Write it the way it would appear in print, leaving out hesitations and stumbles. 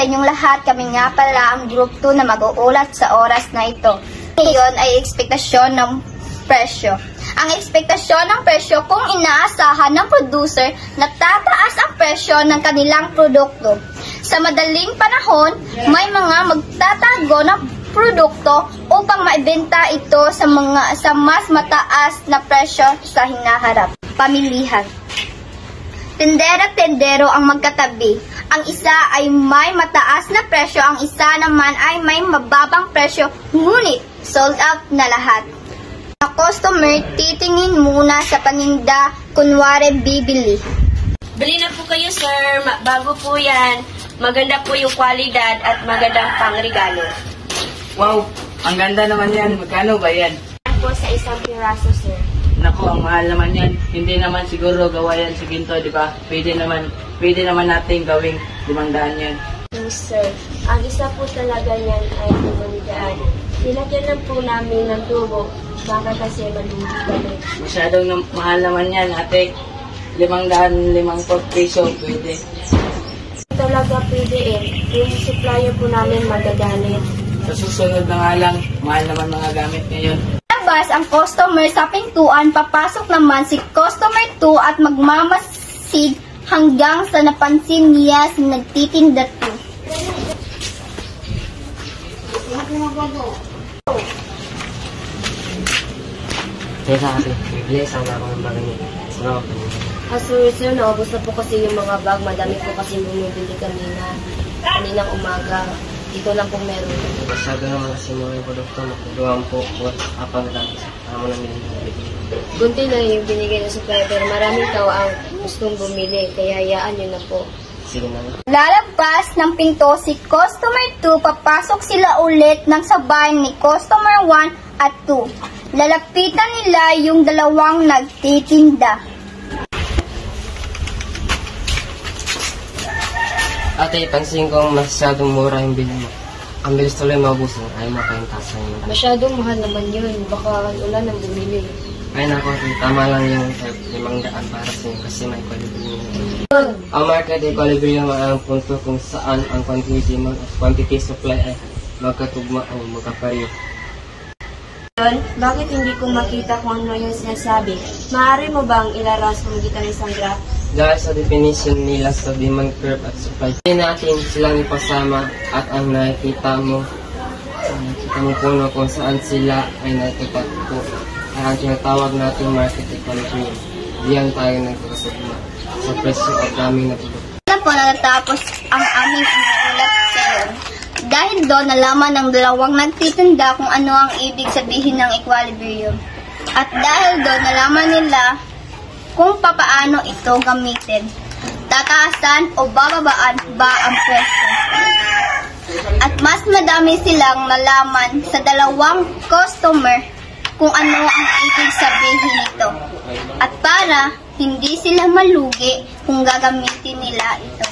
sa inyong lahat, kami nga pala ang Group 2 na mag-uulat sa oras na ito. Ngayon ay ekspektasyon ng presyo. Ang ekspektasyon ng presyo kung inaasahan ng producer na tataas ang presyo ng kanilang produkto. Sa madaling panahon, may mga magtatago ng produkto upang maibenta ito sa mas mataas na presyo sa hinaharap. Pamilihan. Tindera at tendero ang magkatabi. Ang isa ay may mataas na presyo, ang isa naman ay may mababang presyo, ngunit sold out na lahat. Ang customer titingin muna sa paninda, kunwari bibili. Bili na po kayo, sir. Bago po yan. Maganda po yung kwalidad at magandang pangregalo. Wow, ang ganda naman yan. Magkano ba yan? Yan po sa isang piraso, sir. Naku, ang mahal naman yan. Hindi naman siguro gawa yan si Ginto, di ba? Pwede naman natin gawing 500 yan. Yes, sir. Ang isa po talaga yan ay 500. Nilagyan lang po namin ng tubo. Baka kasi malugi kami. Masyadong mahal naman yan, ate. 550 piso, pwede. Talaga pwede eh. Yung supplier po namin magagalit. Sa susunod na nga lang, mahal naman mga gamit ngayon. Labas ang customer sa pintuan, papasok naman si customer 2 at magmamasid hanggang sa napansin niya si nagtitinda 2. Kaya sa akin, bibili isang laro ng bagay niya. Sir, naubos na po kasi yung mga bag. Madami po kasi bumibili kaninang umaga. Dito lang po meron. Masyado naman kasi mga yung produkto, magagawa po apang lang sa mo namin yung bibili. Gunti lang yung binigay ng supplier, pero maraming tao ang gustong bumili. Kaya hayaan nyo na po. Sige na nga. Lalabas ng pinto si customer 2, papasok sila ulit ng sabay ni customer 1 at 2. Lalapitan nila yung dalawang nagtitinda. Ate, pansin ko masyadong mura yung bili mo. Ang bilis tuloy mabusin, ayaw mo kayong tasa yun. Masyadong mahal naman yun. Baka wala nang bumili. Ay nako, tama lang yung 500 para sa inyo kasi may equilibrium. Ang market equilibrium ay ang punto kung saan ang quantity supply ay magkatugma o magkapareho. Bakit hindi ko makita kung ano yung sinasabi? Maaari mo bang ilaras kung kita ng isang graph? Dahil sa definition nila sa demand curve at supply, hindi natin silang ipasama at ang nakikita mo puno kung saan sila ay natutagpo ay ang tinatawag natin market equilibrium. Diyan tayo nagkakasugma sa presyo at daming na produkto. Wala po na natapos ang aming inuulat ngayon. Dahil doon nalaman ng dalawang nagtitinda kung ano ang ibig sabihin ng equilibrium. At dahil doon nalaman nila kung papaano ito gamitin. Tataasan o bababaan ba ang presyo? At mas madami silang nalaman sa dalawang customer kung ano ang ibig sabihin nito. At para hindi sila malugi kung gagamitin nila ito.